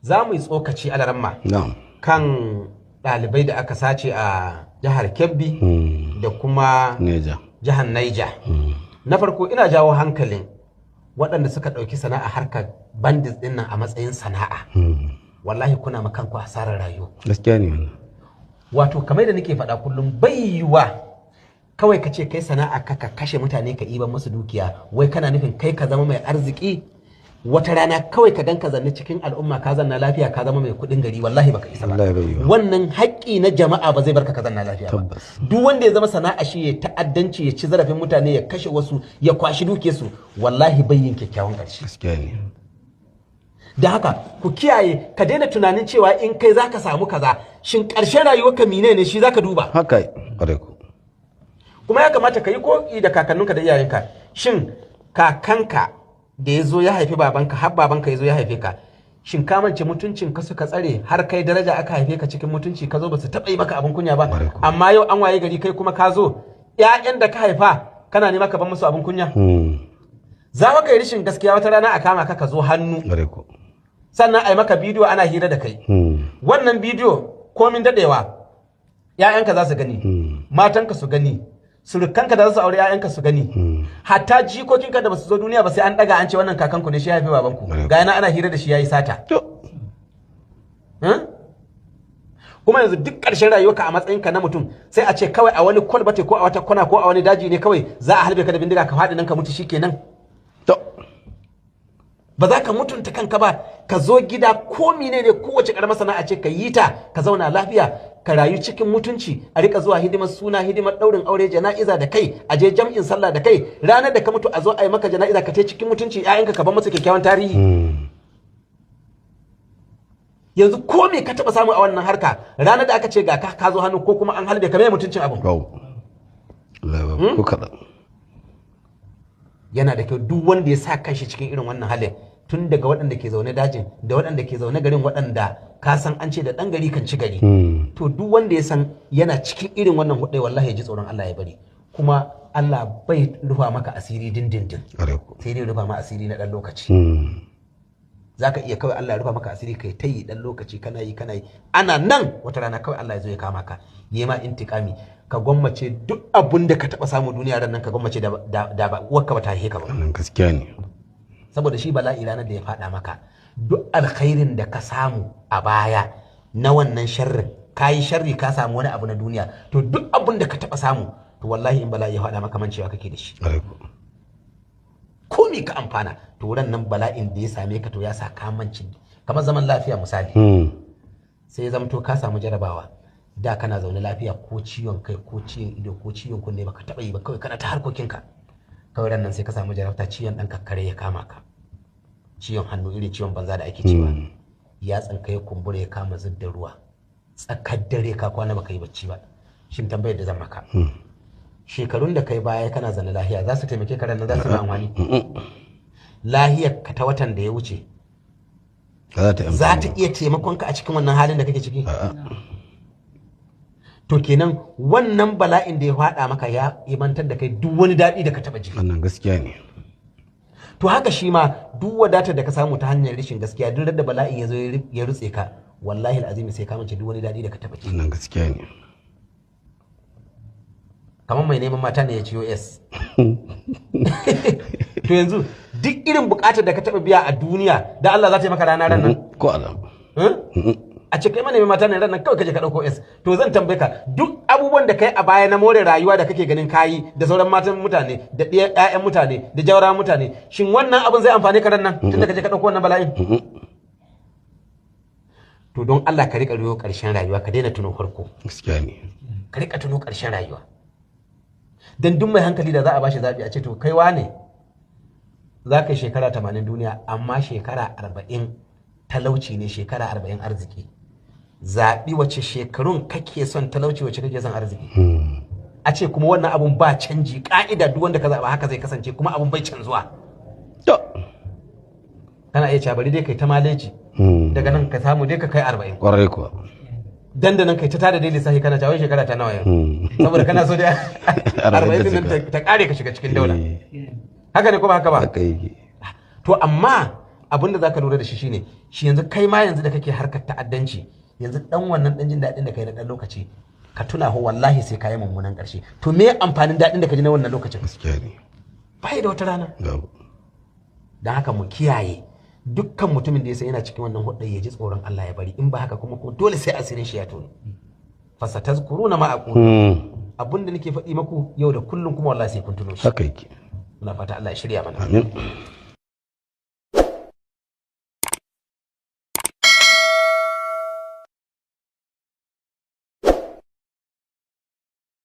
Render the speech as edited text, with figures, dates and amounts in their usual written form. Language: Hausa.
za mu yi tsokaci a laramma kan ɗalibai da aka sace a jihar Kebbi da kuma jihar Niger. Na farko ina jawo hankalin waɗanda suka ɗauki sana'a harkar bandits ɗin nan a matsayin sana'a. Wallahi kuna makanku hasarar rayuwa. Gaskiya ne wannan. Wato kamar da nake faɗa kullum bai yiwa kawai ka ce kai sana'a ka kashe mutane ka iban musu dukiya wai kana nufin kai ka zama mai arziki wata rana kawai ka ganka zanne cikin al'umma ka zanna lafiya ka zama mai kuɗin gari wallahi baka isa ba. Wannan haƙƙi na jama'a ba zai barka ka zanna lafiya ba. Duk wanda ya zama sana'a shi ya ta'addanci ya ci zarafin mutane ya kashe wasu ya kwashi dukiyarsu wallahi bai yin kyakkyawan ƙarshe. Gaskiya ne. Da haka ku kiyaye ka daina tunanin cewa in kai zaka samu kaza shin ƙarshen rayuwarka mine ne shi zaka duba. Haka ƙwarai ku. Kuma ya kamata ka yi koki da kakanninka da iyayenka shin kakanka da ya zo ya haifi babanka har babanka ya zo ya haife ka shin ka mance mutuncin ka suka tsare har kai daraja aka haife ka cikin mutunci ka zo ba su taɓa yi maka abin kunya ba amma yau an waye gari kai kuma ka zo ƴaƴan da ka haifa kana nema ka ban musu abin kunya. Za ka yi rishin gaskiya wata rana a kama ka zo hannu sannan a yi maka bidiyo ana hira da kai wannan bidiyo komin daɗewa ƴaƴanka za su gani matanka su gani surukanka da za su aure ƴaƴanka su gani hatta jikokinka da basu zo duniya ba sai an daga an ce wannan kakanku ne shi ya haifi babanku ga yana ana hira da shi yayi sata kuma yanzu duk ƙarshen rayuwarka a matsayinka na mutum sai a ce kawai a wani kwalbate ko a wata kwana ko a wani daji ne kawai za a halbe ka da bindiga ka faɗi nan ka mutu shikenan ba za ka mutunta kanka ba ka zo gida ko mine ne kowace karamar sana'a ce ka yi ta ka zauna lafiya ka rayu cikin mutunci a rika zuwa hidimar suna hidimar daurin aure jana'iza da kai a je jam'in sallah da kai ranar da ka mutu a zo a yi maka jana'iza ka tai cikin mutunci ƴaƴanka ka bar masa kyakkyawan tarihi yanzu ko me ka taba samu a wannan harka ranar da aka ce ga ka zo hannu ko kuma an halbe ka mai mutuncin abin yana da kyau duk wanda ya sa kanshi cikin irin wannan halin tun daga waɗanda ke zaune dajin da waɗanda ke zaune garin waɗanda ka san an ce da ɗan gari kan ci gari to duk wanda ya san yana cikin irin wannan hudai wallahi ya ji tsoron Allah ya bari kuma Allah bai rufa maka asiri dindindin sai dai rufa maka asiri na ɗan lokaci zaka iya kawai Allah ya rufa maka asiri kai ta yi ɗan lokaci kana yi ana nan wata rana kawai Allah ya zo ya kama ka yi ma intikami ka gwammace duk abun da ka taba samu duniya ran nan ka gwammace da ba uwarka ba ta haife ka ba wannan gaskiya ne saboda shi bala'i ranar da ya fada maka duk alkhairin da ka samu a baya na wannan sharrin kayi sharri ka samu wani abu na duniya to duk abun da ka taba samu to wallahi in bala'i ya fada maka mancewa kake da shi ko me ka amfana to ran nan bala'in da ya same ka to ya sa ka mance kamar zaman lafiya misali sai ya zamto ka samu jarabawa da kana zaune lafiya ko ciwon kai ko ciwon ido ko ciwon kunne baka taba yi ba kawai kana ta harkokinka kawai ran nan sai ka samu jarabta ciwon dan kakkare ya kama ka ciwon hannu irin ciwon banza da ake cewa ya tsanka ya kumbura ya kama zub da ruwa tsakar dare ka kwana baka yi bacci ba shin tambayar da zan maka shekarun da kai baya kana zaune lafiya za su taimake ka ran nan za su yi amfani lahiyar ka ta watan da ya wuce za ta iya taimakon ka a cikin wannan halin da kake ciki to kenan wannan bala'in da ya faɗa maka ya imantar da kai duk wani daɗi da ka taɓa ji wannan gaskiya ne to haka shi ma duk wadatar da ka samu ta hanyar rashin gaskiya duk da bala'in ya zo ya rutse ka wallahi al'azimi sai ka mance duk wani daɗi da ka taɓa ji wannan gaskiya ne kamar mai neman mata ne ya ciyo S to yanzu duk irin buƙatar da ka taɓa biya a duniya da Allah za ta yi maka rana ran nan ko alam a ce kai ma neman mata ne ran nan kawai kaje ka dauko S to zan tambaye ka duk abubuwan da kai a baya na more rayuwa da kake ganin kayi da sauran matan mutane da ƴaƴan mutane da jawara mutane shin wannan abin zai amfane ka ran nan tunda kaje ka dauko wannan bala'in to don Allah ka rika riyo ƙarshen rayuwa ka daina tuno farko gaskiya ne ka rika tuno ƙarshen rayuwa dan duk mai hankali da za a bashi zabi a ce to kai wane za ka yi shekara 80 duniya amma shekara 40 talauci ne shekara 40 arziki zaɓi wace shekarun kake son talauci wace kake son arziki a ce kuma wannan abun ba canji ka'ida duk wanda ka zaɓa haka zai kasance kuma abun bai canzuwa kana iya cabari dai kai ta maleji daga nan ka samu dai ka kai 40 kwarai kuwa dandanan kai ta tada dai lissafi kana cewa shekara ta nawa yau saboda kana so da 40 din ta kare ka shiga cikin daula haka ne ko ba haka ba haka yake to amma abin da zaka lura da shi shine shi yanzu kai ma yanzu da kake harkar ta'addanci yanzu dan wannan dan jin daɗin da kai na dan lokaci ka tuna ho wallahi sai ka yi mummunan ƙarshe to me amfanin daɗin da ka ji na wannan lokacin gaskiya ne bai da wata rana babu dan haka mu kiyaye dukkan mutumin da ya san yana cikin wannan hudda ya ji tsoron Allah ya bari in ba haka kuma dole sai asirin shi ya tono fasatazkuruna ma aqulu abinda nake faɗi maku yau da kullum kuma wallahi sai kun tuno shi haka yake muna fata Allah ya shirya mana amin